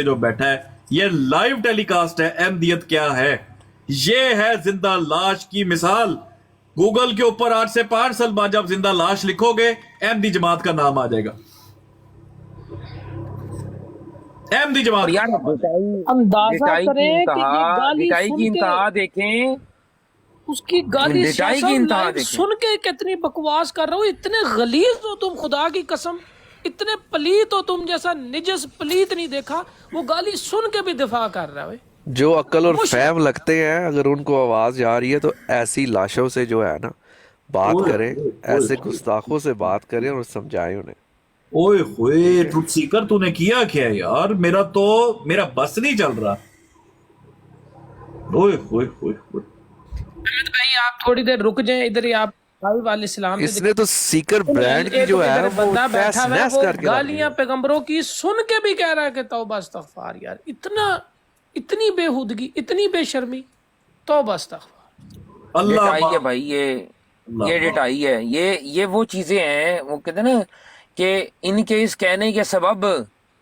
جو بیٹھا ہے یہ لائیو ٹیلی کاسٹ ہے. احمدیت کیا ہے؟ یہ ہے زندہ لاش کی مثال. گوگل کے اوپر 8 سے 5 سال بعد جب زندہ لاش لکھو گے احمدی جماعت کا نام آ جائے گا. احمدی اور جماعت کا یار نام آ جائے گا. اندازہ ڈٹائی کی کریں کہ یہ انتہا، گالی ڈٹائی سن کی کے انتہا دیکھیں، اس کی گالی ڈٹائی کی صاحب انتہا لائیو دیکھیں. سن کے کتنی بکواس کر رہے ہو. اتنے غلیظ ہو تم، خدا کی قسم اتنے پلیت ہو تم، جیسا نجس پلیت نہیں دیکھا. وہ گالی سن کے بھی دفاع کر رہا ہے. جو عقل اور مشرف فہم لگتے ہیں اگر ان کو آواز جا رہی ہے تو ایسی لاشوں سے جو ہے نا بات اوئے کریں، ہوئے ایسے ہوئے گستاخوں سے بات کریں اور سمجھائیں انہیں. اوئے ہوئے ٹھیک ہے، ٹروتھ سیکر تو نے کیا کیا یار؟ میرا بس نہیں چل رہا. اوئے ہوئے ہوئے ہوئے. احمد بھائی آپ تھوڑی دیر رک جائیں ادھر ہی. آپ صاحب علیہ السلام پہ اس نے تو سیکر برانڈ کی ایک جو ہے ادھر وہ بندہ بیٹھا تیس ہوا ہے، نیس وہ کر کے رکھ دی گالیاں ہے. پیغمبروں کی سن کے بھی کہہ رہا ہے کہ توبہ استغفار. یار اتنی بے ہودگی، اتنی بے شرمی. توبہ استغفار. اللہ ڈٹائی ہے معاف. بھائی، اللہ یہ معاف. ڈٹائی ہے. یہ وہ چیزیں ہیں، وہ کہتے ہیں نا کہ ان کے اس کہنے کے سبب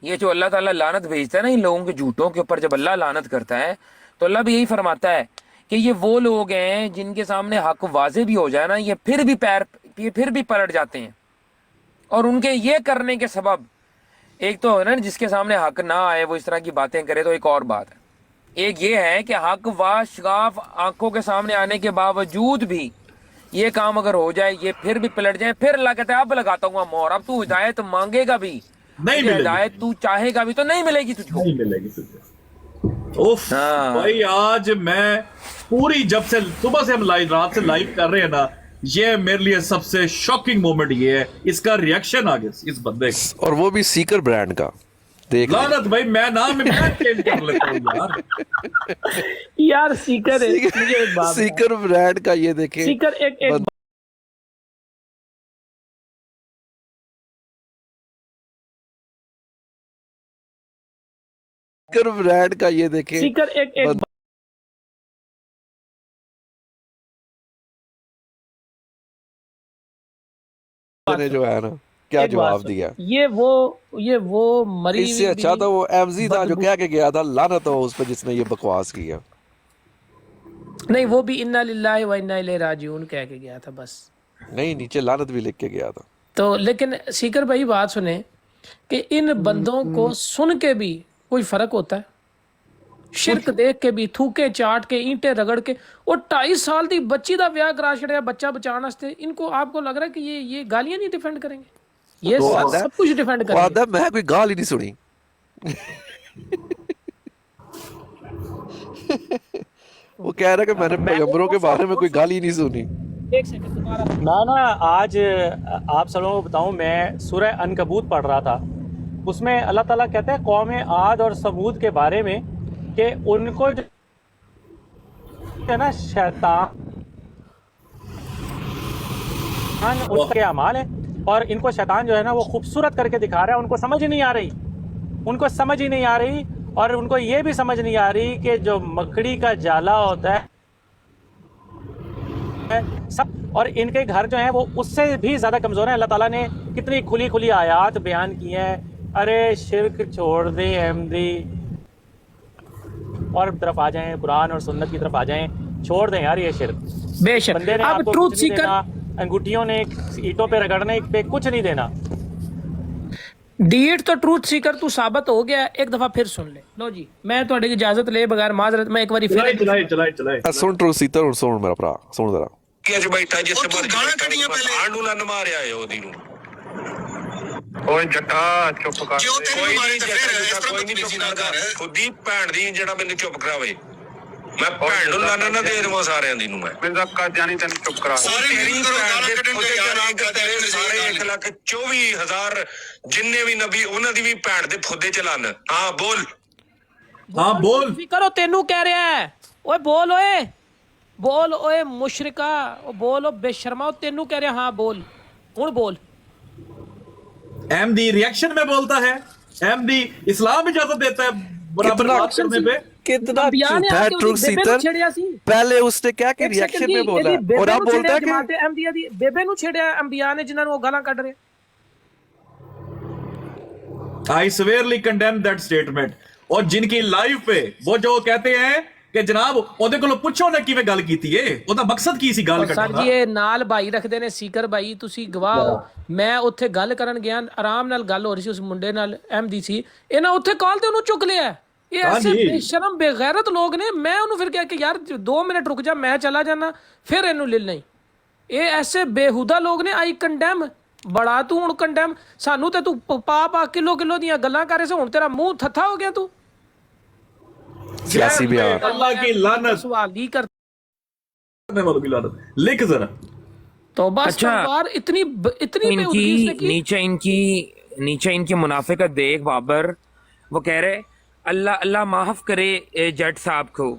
یہ جو اللہ تعالیٰ لعنت بھیجتا ہے نا ان لوگوں کے جھوٹوں کے اوپر، جب اللہ لعنت کرتا ہے تو اللہ بھی یہی فرماتا ہے کہ یہ وہ لوگ ہیں جن کے سامنے حق واضح بھی ہو جائے نا، یہ پھر بھی پلٹ جاتے ہیں. اور ان کے یہ کرنے کے سبب، ایک تو ہے نا جس کے سامنے حق نہ آئے وہ اس طرح کی باتیں کرے تو ایک اور بات ہے. ایک یہ ہے کہ حق شگاف آنکھوں کے سامنے آنے کے باوجود بھی یہ کام اگر ہو جائے، یہ پھر بھی پلٹ جائیں، پھر اللہ کہتا ہے اب لگاتا ہوں مور. اب تو ہدایت مانگے گا بھی، نہیں تجھے ملے گی ہدایت تجھے. تو چاہے گا بھی تو نہیں ملے گی تجھ کو. نہیں ملے گی تجھے. اوف ہاں بھائی آج میں پوری جب سے صبح سے ہم رات سے لائیو کر رہے ہیں نا، یہ میرے لیے سب سے شاکنگ مومنٹ یہ ہے اس کا ریئیکشن آگے اس بندے کا. اور وہ بھی سیکر برانڈ کا. دیکھ لیں لعنت بھائی میں نام میں چینج کر لیتا ہوں یار. یار سیکر ہے، مجھے ایک بات بتا. سیکر برانڈ کا یہ دیکھیں. سیکر ایک سیکر برانڈ کا یہ دیکھیں. سیکر ایک بندے نے جو ہے نا کیا ایک بات جواب سن. دیا. یہ وہ مری اس ہوئی سے اچھا بھی تھا وہ ایمزی تھا جو بدبو. کہہ کے گیا تھا لعنت ہو اس پہ جس نے یہ بکواس کیا. نہیں وہ بھی انا للہ و انا الیہ راجعون کہہ کے گیا تھا بس. نہیں نیچے لعنت بھی لکھ کے گیا تھا. تو لیکن سیکر بھائی بات سنیں کہ ان بندوں کو سن کے بھی کوئی فرق ہوتا ہے؟ شرک دیکھ کے بھی، تھوکے چاٹ کے، اینٹیں رگڑ کے، اور 2.5 سال دی بچی دا ویاہ کرا چھڑیا بچہ بچان واسطے. ان کو آپ کو لگ رہا ہے کہ یہ گالیاں نہیں ڈیفینڈ کریں گے؟ یہ تو سب کچھ ڈیفینڈ وہ کریں گے. آدھا میں کوئی گال ہی نہیں سنی. وہ کہہ رہا ہے کہ میں نے پیغمبروں کے بارے میں کوئی گال ہی نہیں سنی. ایک سیکنڈ دوبارہ. میں نا آج آپ سب لوگوں کو بتاؤں، میں سورہ عنکبوت پڑھ رہا تھا. اس میں اللہ تعالیٰ کہتے ہیں قوم عاد اور ثمود کے بارے میں کہ ان کو جو ہے نا شیطان اس کے اعمال ہے، اور ان کو شیطان جو ہے نا وہ خوبصورت کر کے دکھا رہا ہے. ان کو سمجھ ہی نہیں آ رہی، اور ان کو یہ بھی سمجھ نہیں آ رہی کہ جو مکڑی کا جالا ہوتا ہے سب، اور ان کے گھر جو ہیں وہ اس سے بھی زیادہ کمزور ہیں. اللہ تعالیٰ نے کتنی کھلی آیات بیان کی ہیں. ارے شرک چھوڑ دیں احمدی، اور طرف آ جائیں، قرآن اور سنت کی طرف آ جائیں. چھوڑ دیں یار یہ شرک. بے شک. بندے نے اب آپ کو ٹروتھ کچھ نہیں سیکر دینا، انگوٹھیوں نے اینٹوں پہ رگڑنے پہ کچھ نہیں دینا. ڈیٹ تو ٹروتھ سیکر تو ثابت ہو گیا. ایک دفعہ پھر سن لے. لو جی میں تھوڑی اجازت لے بغیر معذرت میں ایک بار چلائے. سن ٹرو سیتر اور سن میرا بھرا سن ذرا. کہ بیٹھا جس سے گاਲਾਂ ਕੱਢੀਆਂ ਪਹਿਲੇ ਆਂਡੂ ਨਾ ਮਾਰਿਆ ਏ ਉਹਦੀ ਨੂੰ ਓਏ ਜੱਟਾ ਚੁੱਪ ਕਰ ਕਿਉਂ ਤੈਨੂੰ ਮਾਰੇ ਤਾਂ ਫਿਰ ਇਸ ਤਰ੍ਹਾਂ ਬਦਤਮੀਜ਼ੀ ਨਾਲ ਕਰ ਖੁੱਦੀ ਭੈਣ ਦੀ ਜਿਹੜਾ ਮੈਨੂੰ ਚੁੱਪ ਕਰਾਵੇ. ਮੈਂ ਭੈਣ ਨੂੰ ਲਾਣਾ ਨਾ ਦੇ ਦੇਵਾਂ ਸਾਰਿਆਂ ਦੀ ਨੂੰ ਮੈਂ ਮੈਨੂੰ ਕਰ ਜਾਣੀ ਤੈਨੂੰ ਚੁੱਪ ਕਰਾ ਸਾਰੇ ਤੇਰੀ ਭੈਣ ਦੇ ਪੁੱਤੇ ਜਨਾਂਗਾ ਤੇਰੇ ਸਾਰੇ 1,24,000 ਜਿੰਨੇ ਵੀ ਨਬੀ ਉਹਨਾਂ ਦੀ ਵੀ ਭੈਣ ਦੇ ਫੁੱਦੇ ਚਲਾਨ. ਹਾਂ ਬੋਲ. ہاں بول. کرو تینوں کہہ رہا ہے. اوے بول اوے مشرکا، بول او بے شرما. تینوں کہہ رہا ہاں بول ہن بول. احمدی ریئیکشن میں بولتا ہے. احمدی اسلام اجازت دیتا ہے برابر بات کرنے پہ. کتنا انبیاء نے جھوٹا آ ہے کے ٹرو اس دی بیبے سیتر. نو چھڑیا سی. پہلے اس نے کیا کہ ایک سیکنڈ ریئیکشن جی، میں بولا ایدی اور بیبے اب نو بولتا چھڑیا ہے کہ جماعت احمدیہ دی بیبے نو چھڑیا انبیاء نے جنہاں نو وہ گالاں کڈ رہے. I severely condemn that statement. اور جن کی لائف پہ وہ جو کہتے ہیں کہ جناب ਉਹਦੇ ਕੋਲੋਂ ਪੁੱਛੋ ਨਾ ਕਿਵੇਂ ਗੱਲ ਕੀਤੀ ਏ, ਉਹਦਾ ਮਕਸਦ ਕੀ ਸੀ ਗੱਲ ਸਰ ਕੱਢਣ ਦਾ? ਜੀ ਇਹ ਨਾਲ ਭਾਈ ਰੱਖਦੇ ਨੇ ਸੀਕਰ ਭਾਈ, ਤੁਸੀਂ ਗਵਾਹ ਹੋ। ਮੈਂ ਉੱਥੇ ਗੱਲ ਕਰਨ ਗਿਆ, ਆਰਾਮ ਨਾਲ ਗੱਲ ਹੋ ਰਹੀ ਸੀ ਉਸ ਮੁੰਡੇ ਨਾਲ, ਅਹਿਮਦੀ ਸੀ, ਇਹਨਾਂ ਉੱਥੇ ਕਾਲ ਤੇ ਉਹਨੂੰ ਚੁੱਕ ਲਿਆ। ਇਹ ਐਸੇ ਬੇਸ਼ਰਮ ਬੇਗੈਰਤ ਲੋਕ ਨੇ। ਮੈਂ ਉਹਨੂੰ ਫਿਰ ਕਿਹਾ ਕਿ ਯਾਰ 2 ਮਿੰਟ ਰੁਕ ਜਾ, ਮੈਂ ਚਲਾ ਜਾਣਾ, ਫਿਰ ਇਹਨੂੰ ਲੈ ਲਈ। ਇਹ ਐਸੇ ਬੇਹੂਦਾ ਲੋਕ ਨੇ। ਆਈ ਕੰਡੈਮ, ਬੜਾ ਤੂੰ ਹੁਣ ਕੰਡੈਮ ਸਾਨੂੰ, ਤੇ ਤੂੰ ਪਾ ਕਿਲੋ ਦੀਆਂ ਗੱਲਾਂ ਕਰ ਰਿਹਾ ਸੀ, ਹੁਣ ਤੇਰਾ ਮੂੰਹ ਥੱਥਾ ਹੋ ਗਿਆ। ਤੂੰ सियासी बयान। अल्लाह की लानत, सवाल ही करने वालों की लानत। लिख जरा तौबा अच्छा, इस्तगफार, इतनी बेहुदगी इसने की। नीचे इनकी मुनाफिकत देख बाबर। वो कह रहे अल्लाह अल्लाह माफ करे जट साहब को,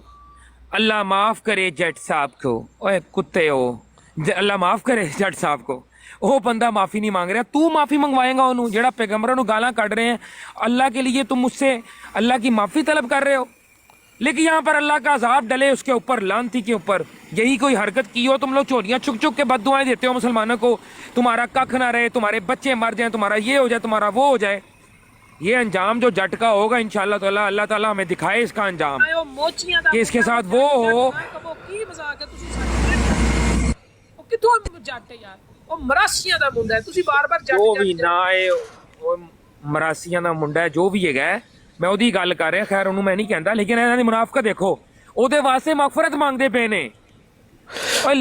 अल्लाह माफ करे जट साहब को। ओए कुत्ते हो, अल्लाह माफ करे जट साहब को। वो बंदा माफी नहीं मांग रहा, तू माफी मंगवाएगा उन्होंने जेड़ा पैगंबरों को गालां कढ़ रहे हैं। अल्लाह के लिए तुम मुझसे अल्लाह की माफी तलब कर रहे हो, लेकिन यहाँ पर अल्लाह का अजाब डले उसके ऊपर, लानती के ऊपर। यही कोई हरकत की हो, तुम लोग चोरियां चुक चुक के बद्दुआएं देते हो मुसलमानों को, तुम्हारा कख ना रहे, तुम्हारे बच्चे मर जाएं, तुम्हारा ये हो जाए, तुम्हारा वो हो जाए। ये अंजाम जो जट का होगा इंशाअल्लाह ताला, अल्लाह ताला हमें दिखाए इसका अंजाम कि इसके साथ वो हो। जो भी ना आए ਮਰਾਸੀਆਂ ਦਾ ਮੁੰਡਾ ਹੈ, ਜੋ ਵੀ ਹੈਗਾ, ਮੈਂ ਉਹਦੀ ਗੱਲ ਕਰ ਰਿਹਾ। ਖੈਰ ਉਹਨੂੰ ਮੈਂ ਨਹੀਂ ਕਹਿੰਦਾ, ਲੇਕਿਨ ਇਹਨਾਂ ਦੀ ਮੁਨਾਫਕਤ ਦੇਖੋ, ਉਹਦੇ ਵਾਸਤੇ ਮਗਫਰਤ ਮੰਗਦੇ ਪਏ ਨੇ।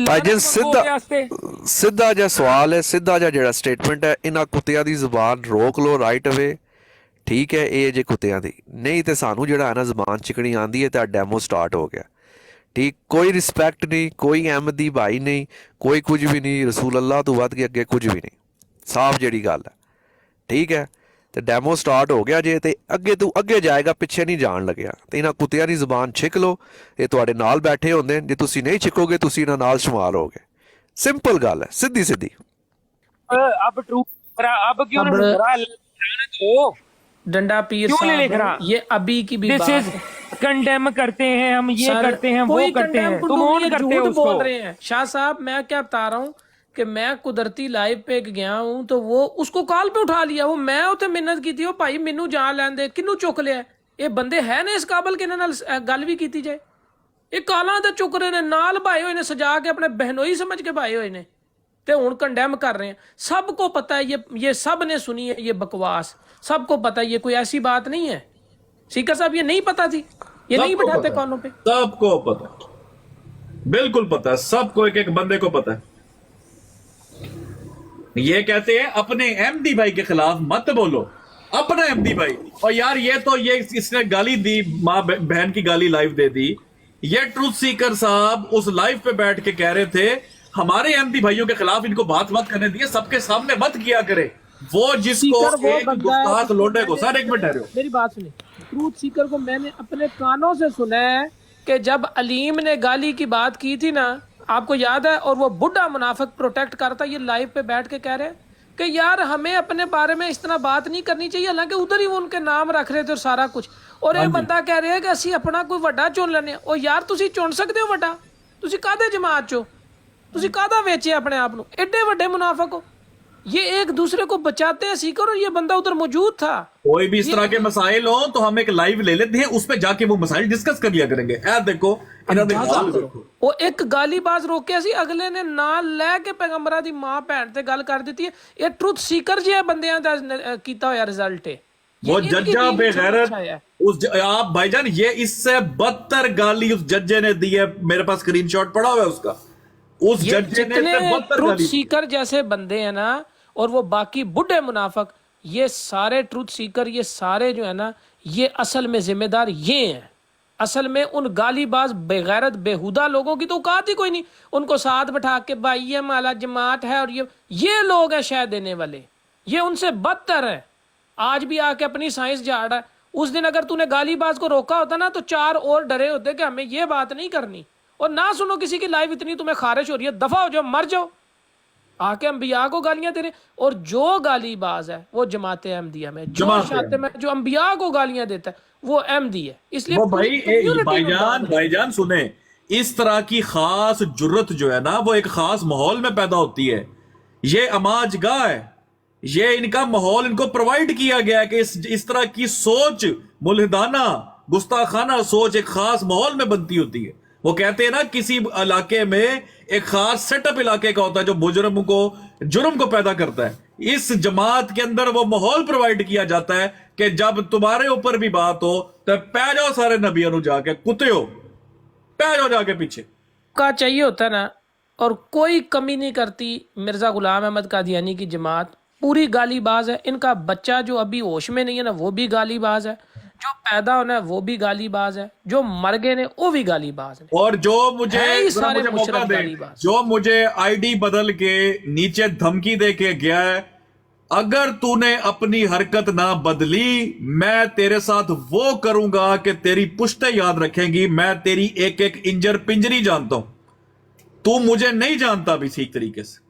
ਭਾਈਜਨ ਸਿੱਧਾ ਜਿਹਾ ਸਵਾਲ ਹੈ, ਸਿੱਧਾ ਜਿਹਾ ਜਿਹੜਾ ਸਟੇਟਮੈਂਟ ਹੈ, ਇਹਨਾਂ ਕੁੱਤਿਆਂ ਦੀ ਜ਼ੁਬਾਨ ਰੋਕ ਲਓ ਰਾਈਟ ਅਵੇ। ਠੀਕ ਹੈ, ਇਹ ਜੇ ਕੁੱਤਿਆਂ ਦੀ ਨਹੀਂ ਤੇ ਸਾਨੂੰ ਜਿਹੜਾ ਹੈ ਨਾ ਜ਼ੁਬਾਨ ਚਿਕਣੀ ਆਉਂਦੀ ਹੈ, ਤਾਂ ਡੈਮੋ ਸਟਾਰਟ ਹੋ ਗਿਆ। ਠੀਕ, ਕੋਈ ਰਿਸਪੈਕਟ ਨਹੀਂ, ਕੋਈ ਅਹਿਮਦੀ ਭਾਈ ਨਹੀਂ, ਕੋਈ ਕੁਝ ਵੀ ਨਹੀਂ, ਰਸੂਲ ਅੱਲਾਹ ਤੋਂ ਵੱਧ ਕੇ ਅੱਗੇ ਕੁਝ ਵੀ ਨਹੀਂ, ਸਾਫ਼ ਜਿਹੜੀ ਗੱਲ ਹੈ। ਠੀਕ ਹੈ, ਤੇ ਡੈਮੋ ਸਟਾਰਟ ਹੋ ਗਿਆ ਜੇ, ਤੇ ਅੱਗੇ ਤੂੰ ਅੱਗੇ ਜਾਏਗਾ, ਪਿੱਛੇ ਨਹੀਂ ਜਾਣ ਲੱਗਿਆ। ਤੇ ਇਹਨਾਂ ਕੁੱਤਿਆਂ ਦੀ ਜ਼ੁਬਾਨ ਛਿੱਕ ਲਓ, ਇਹ ਤੁਹਾਡੇ ਨਾਲ ਬੈਠੇ ਹੁੰਦੇ ਨੇ, ਜੇ ਤੁਸੀਂ ਨਹੀਂ ਛਿੱਕੋਗੇ ਤੁਸੀਂ ਇਹਨਾਂ ਨਾਲ ਸ਼ੁਮਾਰ ਹੋਗੇ। ਸਿੰਪਲ ਗੱਲ ਹੈ, ਸਿੱਧੀ ਸਿੱਧੀ। अब ट्रू अब क्यों नहीं लिख रहा तो डंडा पीर क्यों नहीं लिख साहब, रहा? ये अभी की भी दिस बात इज है। कंडेम करते हैं हम, ये सर, करते हैं, वो कोई करते हैं, condemn को तुम तुम ऑन ये करते हो झूठ बोल उसको। रहे हैं। शाह साहब मैं क्या बता रहा हूँ कि मैं कुदरती लाइव पे गया हूँ, तो वो उसको कॉल पे उठा लिया। वो मैं उसे मिन्नत की थी, भाई मैनू जान लैन दे, किनू चुक लिया? ये बंदे है ने इस काबल कि इन्हां नाल गल भी की जाए? ये कालां ते चुक रहे ने, नाल भाए हुए ने, सजा के अपने बहनोई समझ के भाए हुए ने, ते हुण कंडेम कर रहे हैं। सबको पता है ये सब ने सुनी है ये बकवास, सबको पता है ये कोई ऐसी बात नहीं है। सीकर साहब ये नहीं पता थी, ये नहीं बैठाते कानों पे। सबको पता है, बिल्कुल पता है, सबको, एक एक बंदे को पता है। ये कहते हैं अपने एमडी भाई के खिलाफ मत बोलो, अपना एमडी भाई। और यार ये तो ये इसने गाली दी, माँ बहन की गाली लाइव दे दी। ये ट्रूथ सीकर साहब उस लाइव पे बैठ के कह रहे थे हमारे एमडी भाइयों के खिलाफ इनको बात मत करने दिए, सबके सामने मत किया करे। वो जिसको एक गुस्ताख लोटे को, सर एक मिनट ठहरो, मेरी बात सुनिए। ट्रूथ सीकर को मैंने अपने कानों से सुना है कि जब अलीम ने गाली की बात की थी ना, आपको याद है, और वो बुढ़ा मुनाफिक प्रोटेक्ट करता, ये लाइव पे बैठ के कह रहे कि यार हमें अपने बारे में इस तरह बात नहीं करनी चाहिए, हालांकि उधर ही वो उनके नाम रख रहे थे और सारा कुछ। और ये बंदा कह रहे हैं कि ਅਸੀਂ अपना कोई ਵੱਡਾ ਚੁਣ ਲੈਣੇ। ਉਹ ਯਾਰ ਤੁਸੀਂ ਚੁਣ ਸਕਦੇ ਹੋ ਵੱਡਾ? ਤੁਸੀਂ ਕਾਹਦੇ ਜਮਾਤ ਚੋ? ਤੁਸੀਂ ਕਾਹਦਾ ਵੇਚੇ ਆਪਣੇ ਆਪ ਨੂੰ? ਐਡੇ ਵੱਡੇ ਮੁਨਾਫਿਕ ਹੋ। ये एक दूसरे को बचाते हैं सीकर, और ये बंदा उधर मौजूद था। कोई भी इस तरह के मसाइल हो तो हम एक लाइव ले लेते हैं, उस पे जाके वो मसाइल डिस्कस कर लिया करेंगे। देखो वो एक गालीबाज रोके सी, अगले ने नाल लेके पैगंबरां दी मां भैन ते गल कर दी है। ये ट्रुथ सीकर जी बंदियां दा कीता होया रिजल्ट है। वो जज्जा बेगैरत आप भाईजान, ये इससे बदतर गाली उस जज्जे ने दी है, मेरे पास स्क्रीनशॉट पड़ा हुआ है उसका। उस जज्जे ने बदतर ट्रुथ गाली। सीकर जैसे बंदे हैं ना, और वो बाकी बुढ़े मुनाफिक, ये सारे ट्रुथ सीकर, ये सारे जो है ना, ये असल में जिम्मेदार ये हैं। असल में उन गालीबाज बेगैरत बेहुदा लोगों की तो औकात ही कोई नहीं। उनको साथ बैठा के भाई ये माला जमात है, और ये लोग हैं शह देने वाले, ये उनसे बदतर है। आज भी आके अपनी साइंस झाड़ रहा है। उस दिन अगर तूने गालीबाज को रोका होता ना, तो 4 और डरे होते कि हमें ये बात नहीं करनी। और ना सुनो किसी की लाइव, इतनी तुम्हें खारिश हो रही है, दफा हो जाओ, मर जाओ। आके अंबिया को गालियां दे रहे, और जो गालीबाज है वो जमाते अहमदिया में, जो शाते में जो अंबिया को गालियां देता है वो अहमदी है। इसलिए भाईजान सुने, इस तरह की खास जुर्रत जो है ना, वो एक खास माहौल में पैदा होती है। ये अमाजगाह है, ये इनका माहौल इनको प्रोवाइड किया गया है कि इस तरह की सोच मुल्हिदाना गुस्ताखाना सोच एक खास माहौल में बनती होती है। वो कहते हैं ना किसी इलाके में एक खास सेटअप इलाके का होता है जो जुर्म को पैदा करता है। इस जमात के अंदर वो माहौल प्रोवाइड किया जाता है कि जब तुम्हारे ऊपर भी बात हो तो पै जाओ सारे नबियों ਨੂੰ जाके कुत्ते हो पै जाओ जाके पीछे का चाहिए होता है ना, और कोई कमी नहीं करती मिर्ज़ा गुलाम अहमद कादियानी की जमात। पूरी गालीबाज है। इनका बच्चा जो अभी होश में नहीं है ना, वो भी गालीबाज है। जो पैदा होना है वो भी गालीबाज है। जो मर गए ने वो भी गालीबाज है। और जो मुझे है ही सारे मुझे मौका मुशर्रफ दे, गालीबाज। जो मुझे आईडी बदल के नीचे धमकी दे के गया है, अगर तूने अपनी हरकत ना बदली मैं तेरे साथ वो करूंगा कि तेरी पुश्तें याद रखेंगी। मैं तेरी एक एक इंजर पिंजरी जानता हूं, तू मुझे नहीं जानता भी ठीक तरीके से।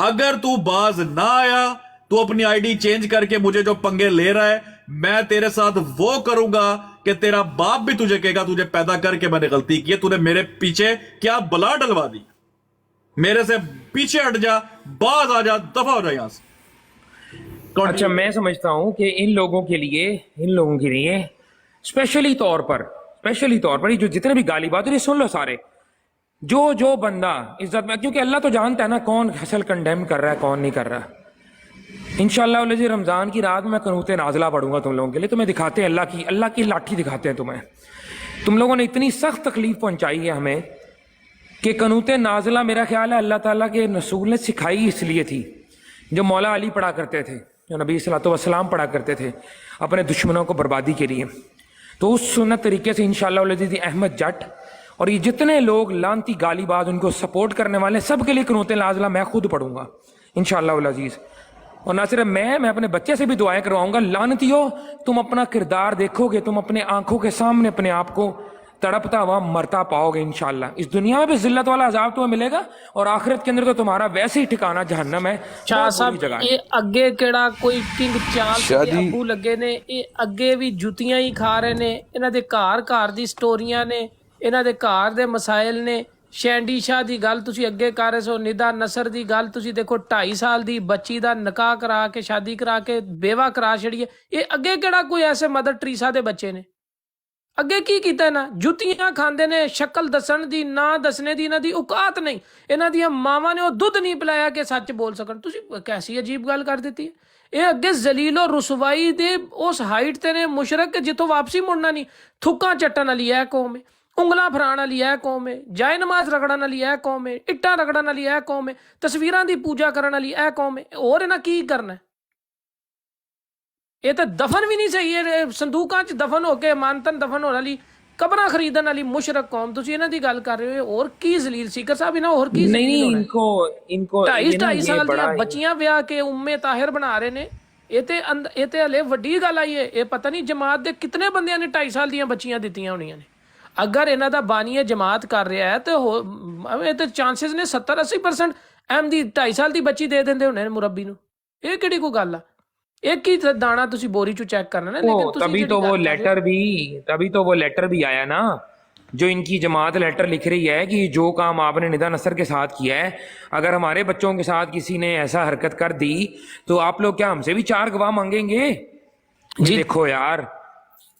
अगर तू बाज ना आया, तू अपनी आईडी चेंज करके मुझे जो पंगे ले रहा है, मैं तेरे साथ वो करूंगा कि तेरा बाप भी तुझे कहेगा तुझे पैदा करके मैंने गलती की है, तूने मेरे पीछे क्या बला डलवा दी। मेरे से पीछे हट जा, बाज आ जा, दफा हो जा यहां से। अच्छा, मैं समझता हूँ कि इन लोगों के लिए स्पेशली तौर पर ये जो जितने भी गाली बात, ये सुन लो सारे, जो बंदा इज्जत में, क्योंकि अल्लाह तो जानता है ना कौन असल कंडेम कर रहा है कौन नहीं कर रहा। इंशाअल्लाह रमज़ान की रात में कनूत नाज़िला पढ़ूंगा तुम लोगों के लिए। तुम्हें दिखाते हैं अल्लाह की लाठी दिखाते हैं तुम्हें। तुम लोगों ने इतनी सख्त तकलीफ पहुंचाई है हमें कि कनूत नाज़िला मेरा ख्याल है अल्लाह ताला के रसूल ने सिखाई इसलिए थी, जो मौला अली पढ़ा करते थे, जो नबी सल्लल्लाहु अलैहि वसल्लम पढ़ा करते थे अपने दुश्मनों को बर्बादी के लिए। तो उस सुन्नत तरीके से इंशाअल्लाह अहमद जट और ये जितने लोग लानती गालीबाज उनको सपोर्ट करने वाले सब के लिए कनूत नाज़िला मैं खुद पढ़ूंगा इंशाअल्लाह अज़ीज़। और ना सिर्फ मैं अपने बच्चे से भी दुआएं करवाऊंगा। लानतियों, तुम अपना किरदार देखोगे, तुम अपने आंखों के सामने अपने आप को तड़पता हुआ मरता पाओगे इंशाअल्लाह। इस दुनिया में भी जिल्लत वाला अजाब तुम्हें मिलेगा और आखिरत के अंदर तो तुम्हारा वैसे ही ठिकाना जहन्नम है। शाह साहब, ये अगे केड़ा कोई किंग चार्ल्स दे अबू लगे ने, ये अगे भी जुतियां ही खा रहे ने। इन्हां दे घर दी स्टोरियां ने, इन्हां दे घर दे मसाइल ने। शैंडी शाह की गल तुसी अगे कर रहे सो, निदा नसर की गल तुसी देखो, 2.5 साल की बच्ची का निकाह करा के शादी करा के बेवा करा छड़ी है। ये अगे केड़ा कोई ऐसे मदर टेरेसा दे बच्चे ने अगे की कीता ना? जुतियां खांदे ने, शक्ल दसन दी ना दसने दी इन्हां दी औकात नहीं। इन्हां दी मावां ने वो दुध नहीं पिलाया कि सच बोल सकन। तुसी कैसी अजीब गल कर दी है। ये अगे जलीलो रुसवाई दे उस हाइट ते ने मुशरक के जिथों वापसी मुड़ना नहीं। थुक्कां चट्टन वाली है कौम है, उंगलां फराण वाली है कौम है, जाए नमाज रगड़न वाली है कौम है, इट्टां रगड़न वाली है कौम है, तस्वीरां दी पूजा करन वाली है कौम है। और इन्हां की करना है? ये तो दफन भी नहीं सही है। संदूकां च दफन होके मानतन दफन होने वाली, कबरां खरीदन वाली मुशरक कौम तुसी इन्हां दी गल कर रहे हो। और की जलील सीकर साहब इन्हां और की नहीं, इनको 2.5 साल दी बच्चियां ब्याह के उम्मे ताहिर बना रहे ने। ये ते हले वड्डी गल आई है। ये पता नहीं जमात दे कितने बंदियां ने 2.5 साल दियां बच्चियां दित्तियां होणियां ने। अगर इन्हां दा बानी जमात कर रहा है तो चांसेस ने 70-80% एम दी 2.5 साल की बच्ची दे देंदे होने मुरब्बी नूं। ये किहड़ी कोई गल आ? एक ही दाना तुसी बोरी चो चेक करना ना। लेकिन तभी तो वो लेटर भी आया ना, जो इनकी जमात लेटर लिख रही है कि जो काम आपने निदा नसर के साथ किया है, अगर हमारे बच्चों के साथ किसी ने ऐसा हरकत कर दी तो आप लोग क्या हमसे भी 4 गवाह मांगेंगे? जी देखो यार,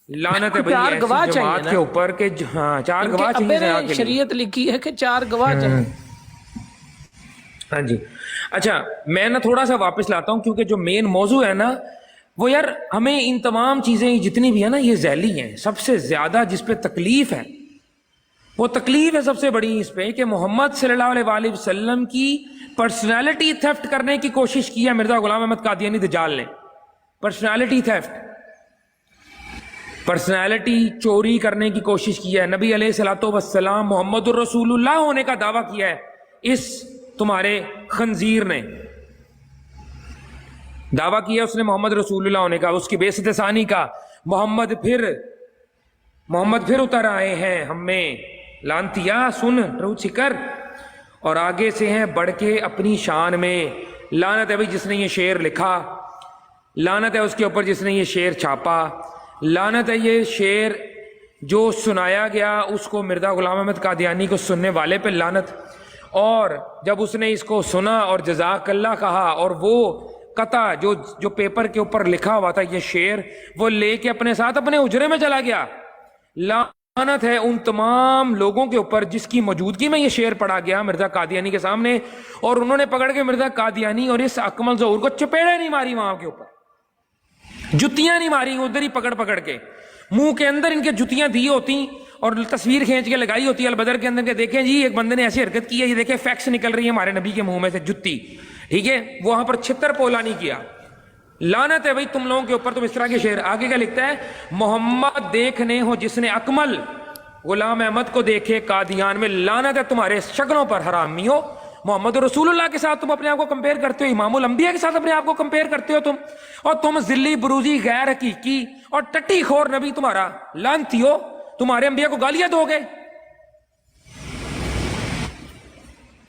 लानत है भाई 4 गवाह जमात के ऊपर के। हाँ, 4 गवाह चाहिए। शरीयत लिखी है कि 4 गवाह चाहिए। हाँ जी। अच्छा, मैं ना थोड़ा सा वापस लाता हूँ, क्योंकि जो मेन मौजू है ना वो यार, हमें इन तमाम चीजें जितनी भी है ना ये जैली हैं। सबसे ज्यादा जिस पे तकलीफ है वो तकलीफ है सबसे बड़ी इस पे कि मोहम्मद सल्लल्लाहु अलैहि वसल्लम की पर्सनालिटी थेफ्ट करने की कोशिश की है मिर्जा गुलाम अहमद कादियानी दज्जाल ने। पर्सनालिटी थेफ्ट, पर्सनालिटी चोरी करने की कोशिश की है। नबी अलैहिस्सलातु वस्सलाम मोहम्मदुर रसूलुल्लाह होने का दावा किया है इस तुम्हारे खंजीर ने। दावा किया उसने मोहम्मद रसूलुल्लाह होने का, उसकी बेइज्जत सानी का। मोहम्मद फिर उतर आए हैं हमें, लानतिया सुन रू छिकर, और आगे से हैं बढ़ के अपनी शान में। लानत है भाई जिसने ये शेर लिखा, लानत है उसके ऊपर जिसने ये शेर छापा, लानत है ये शेर जो सुनाया गया उसको मिर्जा गुलाम अहमद कादियानी को सुनने वाले पे लानत। और जब उसने इसको सुना और जज़ाकल्लाह कहा और वो कता जो पेपर के ऊपर लिखा हुआ था ये शेर, वो लेके अपने साथ अपने उजरे में चला गया। लानत है उन तमाम लोगों के ऊपर जिसकी मौजूदगी में ये शेर पढ़ा गया मिर्जा कादियानी के सामने, और उन्होंने पकड़ के मिर्जा कादियानी और इस अकमल ज़हूर को चपेड़े नहीं मारी, वहां के ऊपर जुतियां नहीं मारी, उधर ही पकड़ पकड़ के मुंह के अंदर इनके जुतियां दी होती और तस्वीर खींच के लगाई होती अलबदर के अंदर के, देखें जी एक बंदे ने ऐसी हरकत की है, ये देखें फैक्स निकल रही है हमारे नबी के मुंह में से जुत्ती, ठीक है, वहां पर छितर पोला नहीं किया। लानत है भाई तुम लोगों के ऊपर, तुम इस तरह के शेर। आगे क्या लिखता है, मोहम्मद देखने हो जिसने अकमल, गुलाम अहमद को देखे कादियान में, लानत है तुम्हारे शक्लों पर हरामियों। मोहम्मद रसूलुल्लाह के साथ तुम अपने आप को कंपेयर करते हो, इमामुल अंबिया के साथ अपने आप को कंपेयर करते हो तुम, और तुम जिल्ली बरूजी गैर हकीकी और टट्टी खोर नबी तुम्हारा, लानती हो, तुम्हारे अंबिया को गालियां दोगे।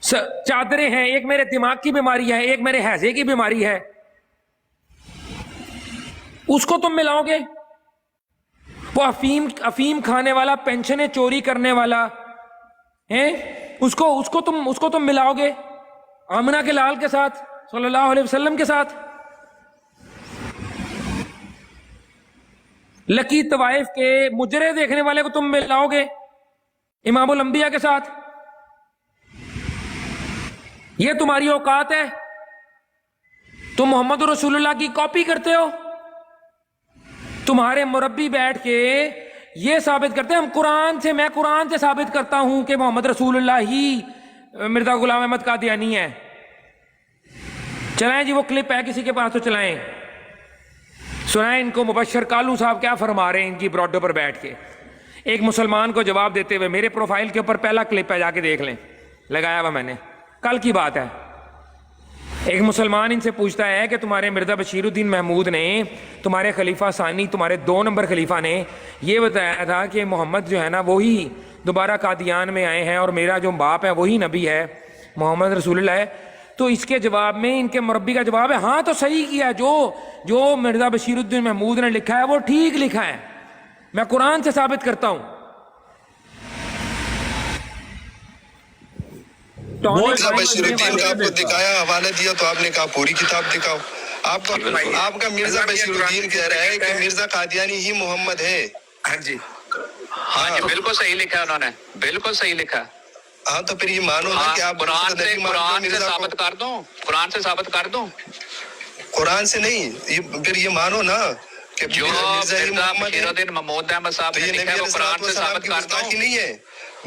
चादरें हैं, एक मेरे दिमाग की बीमारी है, एक मेरे हैजे की बीमारी है, उसको तुम मिलाओगे। वो अफीम खाने वाला, पेंशनें चोरी करने वाला है, उसको तुम मिलाओगे आमना के लाल के साथ, सल्लल्लाहु अलैहि वसल्लम के साथ। लकी तवाइफ के मुजरे देखने वाले को तुम मिलाओगे इमामुल अंबिया के साथ। ये तुम्हारी औकात है? तुम मोहम्मद रसूलुल्लाह की कॉपी करते हो। तुम्हारे मुरब्बी बैठ के ये साबित करते हैं, मैं कुरान से साबित करता हूं कि मोहम्मद रसूलुल्लाह ही मिर्जा गुलाम अहमद कादियानी है। चलाएं जी, वो क्लिप है किसी के पास तो चलाएं, सुनाएं इनको मुबश्शिर कालू साहब क्या फरमा रहे हैं इनकी ब्रॉडो पर बैठ के, एक मुसलमान को जवाब देते हुए। मेरे प्रोफाइल के ऊपर पहला क्लिप है, जाके देख लें, लगाया हुआ मैंने, कल की बात है। एक मुसलमान इनसे पूछता है कि तुम्हारे मिर्जा बशीरुद्दीन महमूद ने, तुम्हारे खलीफा सानी, तुम्हारे 2 नंबर खलीफा ने ये बताया था कि मोहम्मद जो है ना वही दोबारा कादियान में आए हैं और मेरा जो बाप है वही नबी है, मोहम्मद रसूलुल्लाह है। तो इसके जवाब में इनके मुरब्बी का जवाब है, हाँ तो सही किया, जो मिर्जा बशीरुद्दीन महमूद ने लिखा है वो ठीक लिखा है, मैं कुरान से साबित करता हूं। मिर्जा बशीरुद्दीन का आपको दिखाया, हवाला दिया तो आपने कहा पूरी किताब दिखाओ। आपका मिर्जा बशीरुद्दीन कह रहा है कि मिर्जा कादियानी ही मोहम्मद है। हाँ जी, हाँ जी, बिल्कुल सही लिखा उन्होंने, बिल्कुल सही लिखा। हाँ तो फिर ये मानो ना कि आप कुरान से साबित कर दूं, कुरान से साबित कर दूं। कुरान से नहीं, फिर ये मानो ना कि जो मिर्जा बशीरुद्दीन महमूद अहमद साहब ने लिखा है वो कुरान से साबित कर दूं। नहीं है,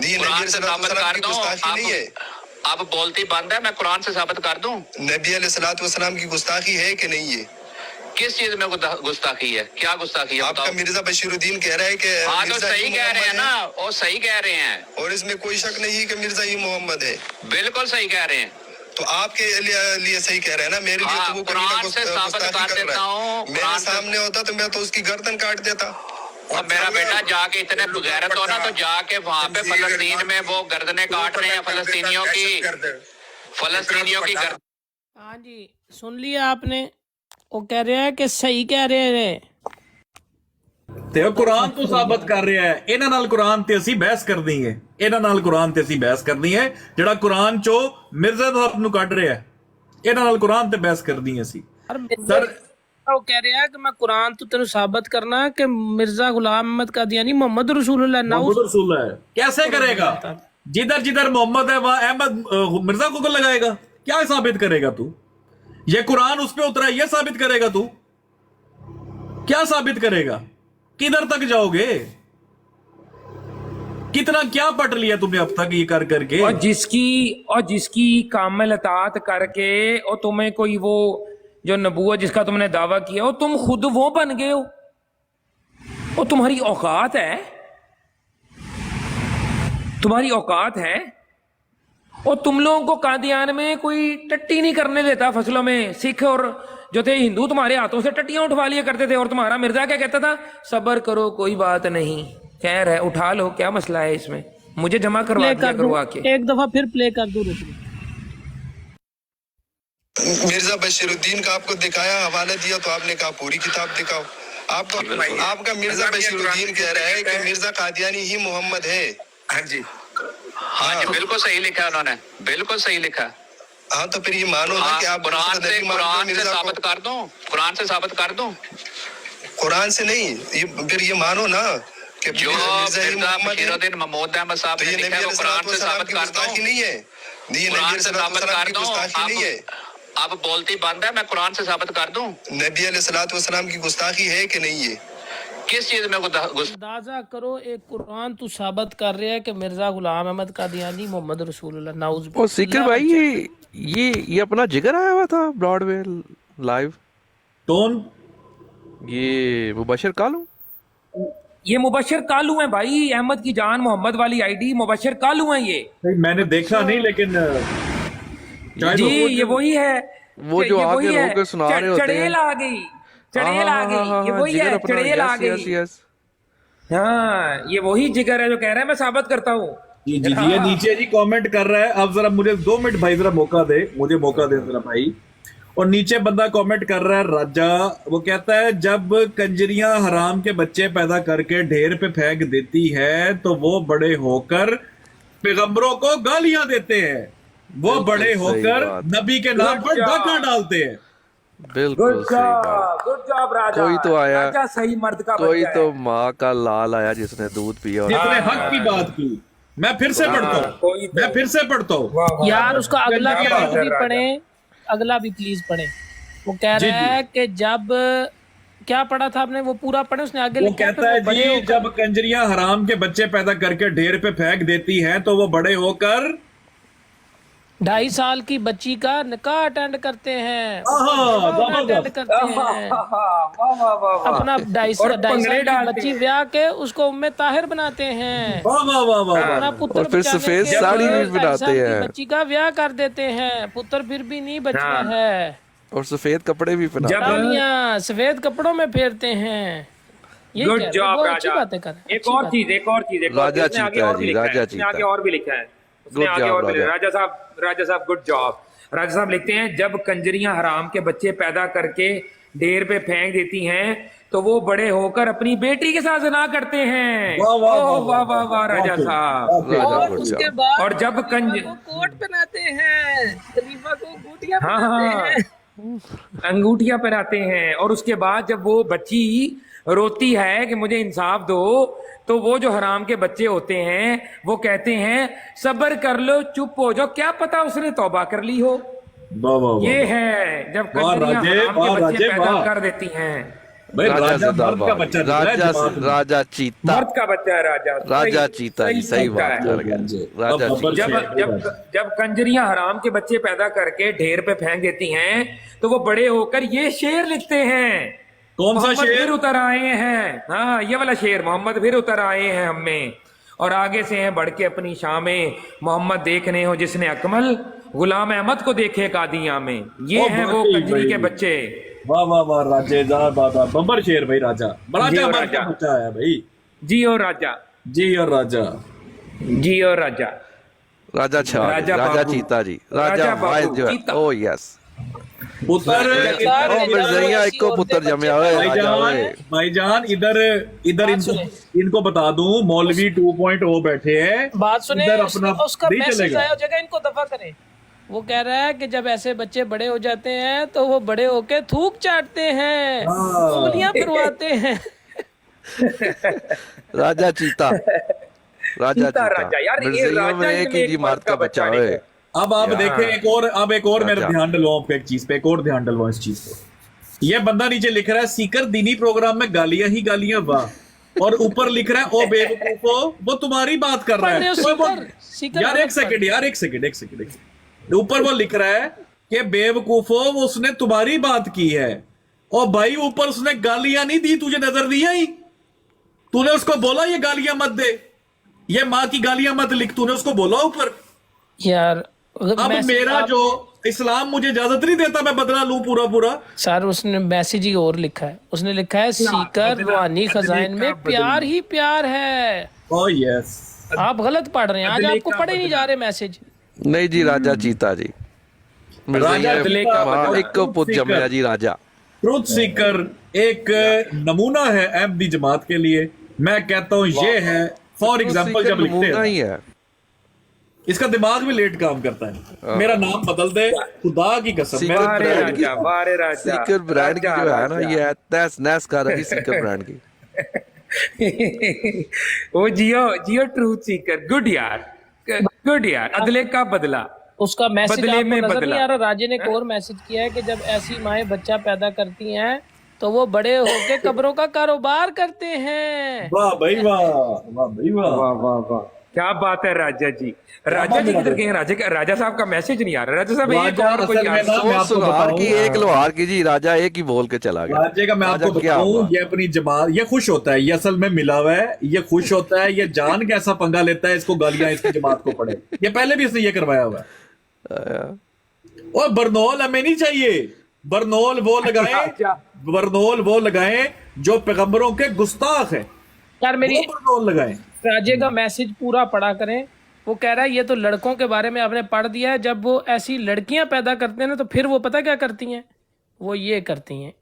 ये कुरान से साबित कर दूं। नहीं है, अब बोलती बंद है, मैं कुरान से साबित कर दूं। नबी अलैहिस्सलाम की गुस्ताखी है कि नहीं है? किस चीज में गुस्ताखी है? क्या गुस्ताखी है? आपका मिर्जा बशीरुद्दीन कह रहा है कि हाँ तो सही कह रहे हैं ना, वो सही कह रहे हैं, और इसमें कोई शक नहीं कि मिर्जा ही मोहम्मद है। बिल्कुल सही कह रहे हैं। तो आपके लिए सही कह रहे हैं ना, मेरे लिए तो वो कुरान से साबित कर देता हूँ। मेरे सामने होता तो मैं तो उसकी गर्दन काट देता। और मेरा बेटा जाके इतने बगैरत हो ना, तो जाके वहाँ पे फलस्तीन में वो गर्दनें काट रहे हैं फलस्तीनियों की गर्दन। हाँ जी, सुन लिया आपने, वो कह रहे हैं कि सही कह रहे हैं ਤੇ ਉਹ ਕੁਰਾਨ ਤੋਂ ਸਾਬਤ ਕਰ ਰਿਹਾ ਹੈ। ਇਹਨਾਂ ਨਾਲ ਕੁਰਾਨ ਤੇ ਅਸੀਂ ਬਹਿਸ ਕਰਨੀ ਹੈ, ਇਹਨਾਂ ਨਾਲ ਕੁਰਾਨ ਤੇ ਅਸੀਂ ਬਹਿਸ ਕਰਨੀ ਹੈ। ਜਿਹੜਾ ਕੁਰਾਨ ਚੋਂ ਮਿਰਜ਼ਾ ਸਾਹਿਬ ਨੂੰ ਕੱਢ ਰਿਹਾ ਹੈ, ਇਹਨਾਂ ਨਾਲ ਕੁਰਾਨ ਤੇ ਬਹਿਸ ਕਰਨੀ ਹੈ ਅਸੀਂ। सर वो कह रहे हैं कि मैं कुरान तो तेरे साबित करना कि मिर्जा गुलाम अहमद कादियानी मोहम्मद रसूलुल्लाह मोहम्मद रसूलुल्लाह है। कैसे करेगा? जिधर जिधर मोहम्मद है वहां अहमद मिर्जा को लगाएगा? क्या साबित करेगा तू? ये कुरान उस पे उतरा, ये साबित करेगा तू? क्या साबित करेगा? किधर तक जाओगे? कितना क्या पढ़ लिया तुमने अब तक ये कर करके? और जिसकी कामिल अतात करके और तुम्हें कोई वो जो नबूवत जिसका तुमने दावा किया हो, तुम खुद वो बन गए हो। और तुम्हारी औकात है, तुम्हारी औकात है। और तुम लोगों को कादियान में कोई टट्टी नहीं करने देता फसलों में। सिख और जो थे हिंदू तुम्हारे हाथों से टट्टियां उठवा लिया करते थे, और तुम्हारा मिर्जा क्या कहता था? सब्र करो, कोई बात नहीं, खैर है, उठा लो, क्या मसला है इसमें, मुझे जमा करवा दिया करो आके। एक दफा फिर प्ले कर दूं। मिर्जा बशीरुद्दीन का आपको दिखाया, हवाला दिया तो आपने कहा पूरी किताब दिखाओ। आपका मिर्जा बशीरुद्दीन कह रहा है कि मिर्जा कादियानी ही मोहम्मद है। हाँ जी, हाँ जी, बिल्कुल सही लिखा उन्होंने, बिल्कुल सही लिखा। हाँ तो फिर ये मानो ना कि आप कुरान से साबित कर दूं, कुरान से साबित कर दूं। कुरान से नहीं, ये फिर ये मानो ना कि जो मिर्जा बशीरुद्दीन महमूद अहमद साहब तो ने ये लिखा है वो कुरान से साबित कर गुस्ताखी दूं। नहीं है, ये कुरान नबी से साबित कर दूं। गुस्ताखी नहीं है। अब बोलती बंद है, मैं कुरान से साबित कर दूं। नबी अलैहिस्सलाम की गुस्ताखी है कि नहीं है? किस चीज में अंदाजा करो, एक कुरान तू साबित कर रहा है कि मिर्जा गुलाम अहमद कादियानी मोहम्मद रसूलुल्लाह नाउज और सीकर भाई ये अपना जिगर आया हुआ था ब्रॉडवे लाइव, कौन? ये मुबशर कालू। ये मुबशर कालू है भाई, अहमद की जान मोहम्मद वाली आईडी मुबशर कालू है ये। नहीं, मैंने देखा नहीं, लेकिन जी ये वही है, वो जो ये आगे वही है। रोके सुना रहे होते हैं। चड़ेल आ गई, चड़ेल आ गई, ये वही है, चड़ेल आ गई। हाँ ये वही जिगर है जो कह रहा है मैं साबित करता हूँ। जी जी जी, ये नीचे जी कमेंट कर रहा है। अब जरा मुझे 2 मिनट भाई, जरा मौका दे, मुझे मौका दे जरा भाई। और नीचे बंदा कमेंट कर रहा है राजा, वो कहता है जब कंजरियां हराम के बच्चे पैदा करके ढेर पे फेंक देती है तो वो बड़े होकर पैगंबरों को गालियां देते हैं, वो बड़े होकर नबी के नाम पर डाका डालते हैं। बिल्कुल सही बात। गुड जॉब राजा। कोई तो आया, राजा सही मर्द का कोई बच्चा तो है। माँ का लाल आया जिसने दूध पिया और जिसने हक की बात की। मैं फिर से पढ़ता हूँ, मैं फिर से पढ़ता हूँ यार उसका अगला क्या पॉइंट बात भी पढ़े, अगला भी प्लीज पढ़े। वो कह जी, रहा है कि जब क्या पढ़ा था आपने, वो पूरा पढ़े, उसने आगे वो लिखा है कहता है कि वो बड़े जी होकर जब कंजरियां हराम के बच्चे पैदा करके ढेर पे फेंक देती हैं तो वो बड़े होकर 2.5 साल की बच्ची का निकाह अटेंड करते हैं, वाह, अटेंड करते हैं, अपना 2.5 साल की बच्ची ब्याह के उसको उम्मे ताहिर बनाते हैं, वाह वाह वाह वाह वाह। अपना पुत्र और फिर बचाने सफेद के साड़ी लिए भी बनाते 2.5 साल की हैं। बच्ची का ब्याह कर देते हैं, पुत्र फिर भी नहीं बचता है, और सफेद कपड़े भी पहना। रानियां सफेद कपड़ों में फेरते हैं। ये गुड क्या है? जॉब बहुत अच्छी राजा। बातें कर रहे हैं, एक अच्छी और बात। चीज, एक और चीज, एक और राजा चीज, उसने आगे चीता और है भी जी, लिखा है, राजा उसने आगे चीता। और भी लिखा है, उसने Good आगे job, और भी लिखा राजा। है। राजा साहब गुड जॉब। राजा साहब लिखते हैं जब कंजरियां हराम के बच्चे पैदा करके ढेर पे फेंक देती हैं तो वो बड़े होकर अपनी बेटी के साथ ज़िना करते हैं। वाह, वाह, वाह, ओह, वाह वाह वाह राजा साहब। राजा और good उसके job। बाद और जब खलीफा को कोट पहनाते हैं, खलीफा को अंगूठियां हाँ पहनाते हैं। अंगूठियां पहनाते हैं, और उसके बाद जब वो बच्ची रोती है कि मुझे इंसाफ दो, तो वो जो हराम के बच्चे होते हैं वो कहते हैं सब्र कर लो, चुप हो जाओ, क्या पता उसने तौबा कर ली हो। वाह वाह वाह। ये है जब वाह कंजरियां राजे, हराम के वाह बच्चे राजे, पैदा वाह। कर देती हैं। भाई राजा मर्द का जिंदाबाद। बच्चा दिख रहा है राजा जमात में। राजा चीता, मर्द का बच्चा है राजा। राजा चीता जी सही चीता बात है। कर गए। राजा अब चीता। जब जब जब कंजरियां हराम के बच्चे पैदा करके ढेर पे फेंक देती हैं तो वो बड़े होकर ये शेर लिखते हैं। कौन सा मोहम्मद शेर? फिर उतर आए हैं, हाँ ये वाला शेर, मोहम्मद फिर उतर आए हैं हम में, और आगे से हैं बढ़ के अपनी शाम में, मोहम्मद देखने हो जिसने अकमल, गुलाम अहमद को देखे कादियां में। ये ओ हैं वो भाई, कंजरी भाई। के बच्चे। वाह वाह वाह राजेदार बाबा, बम्बर शेर भाई राजा। जी राजा और मर्द का राजा। बच्चा है भाई। जी और राजा, जी और राजा। जी और राजा। राजा छा राजा राजा बाबू। चीता जी, राजा राजा बाबू, वाइस जो है। चीता। ओ यस। पुत्र सरकार ओ ने मिर्जैया ऐसी एको पुत्र औरतें जमया हुए राजा भाईजान, हुए। भाईजान इधर इधर बात इनको बता दूं, मौलवी 2.0 बैठे हैं। बात सुने, इधर उसका अपना नहीं मैसेज चलेगा। आया जगह इनको दफा करें। वो कह रहा है कि जब ऐसे बच्चे बड़े हो जाते हैं तो वो बड़े होके थूक चाटते हैं, उंगलियां फिरवाते हैं। राजा चीता, राजा चीता चीता। राजा, यार ये मिर्जैयों राजा में एक इनमें ही एक जी मर्द का बच्चा निकला। हुए। अब आप देखें एक और, अब एक और मेरा राजा। ध्यान डलवाऊं पे एक चीज पे, एक और ध्यान डलवाऊं इस चीज पे। ये बंदा नीचे लिख रहा है सीकर दीनी प्रोग्राम में गालियां ही गालियां, वाह। और ऊपर लिख रहा है ओ बेवकूफो, वो तुम्हारी बात कर रहा पढ़ रहे है। हो वो- सीकर यार एक सेकंड, यार एक सेकंड, एक सेकंड, एक सेकंड। ऊपर वो लिख रहा है कि बेवकूफो वो उसने तुम्हारी बात की है, और भाई ऊपर उसने गालियां नहीं दी, तुझे नजर दिया ही? तूने उसको बोला ये गालियां मत दे, ये माँ की गालियां मत लिख, तूने उसको बोला ऊपर? यार अब मेरा जो इस्लाम मुझे इजाजत नहीं देता मैं बदला लूं पूरा पूरा। सर उसने मैसेज ही और लिखा है, उसने लिखा है सीकर रूहानी खजाइन में प्यार ही प्यार है। ओह यस, आप गलत पढ़ रहे हैं, आज आपको पढ़े नहीं जा रहे मैसेज। नहीं जी राजा चीता जी, मिर्जैया दिले का माँ एको पुत्र जमया जी राजा। ट्रुथ सीकर एक नमूना है अहमदी जमात के लिए। मैं कहता हूं ये है, फॉर एग्जांपल जब लिखते नमूना हैं ही है। इसका दिमाग भी लेट काम करता है। मेरा नाम बदल दे, खुदा की कसम। सीकर वारे ब्रांड की, राजा, वारे राजा, सीकर ब्रांड की राजा, जो है ना, राजा। ये तहस नहस कर रही सीकर ब्रांड की। ओ जियो जियो ट्रूथ सीकर, गुड यार, गुड यार, अदले का बदला। उसका मैसेज बदले आपको में नजर बदला। नहीं आ रहा? राजे ने एक और मैसेज किया है कि जब ऐसी माएं बच्चा पैदा करती हैं तो वो बड़े होके कब्रों का कारोबार करते हैं। वाह भाई वाह, वाह भाई वाह। वाह वाह वाह, क्या बात है राजा जी। राजा जी किधर गए हैं? राजा साहब का मैसेज नहीं आ रहा। राजा साहब एक राजा और कोई असल में यार ना, मैं आपको सुनार की बताऊं, एक लोहार की जी, राजा एक ही बोल के चला गया। राज्य का मैं आपको राजा क्या बताऊं, हुआ? ये अपनी जमात, ये खुश होता है, ये असल में मिला हुआ है, ये खुश होता है, ये जान के ऐसा पंगा लेता है, इसको गालियां इसकी जमात को पड़े। ये पहले भी इसने ये करवाया हुआ है। और बरनौल हमें नहीं चाहिए, बरनौल वो लगाए, बरनौल वो लगाए जो पैगंबरों के गुस्ताख है, यार मेरी वो बरनौल लगाए। राजे का मैसेज पूरा पढ़ा करें। वो कह रहा है ये तो लड़कों के बारे में आपने पढ़ दिया है, जब वो ऐसी लड़कियां पैदा करते हैं ना तो फिर वो पता क्या करती हैं? वो ये करती हैं।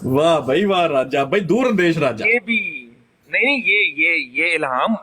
वाह भाई वाह राजा, भाई दूर अंदेश राजा। ये भी नहीं, ये इल्हाम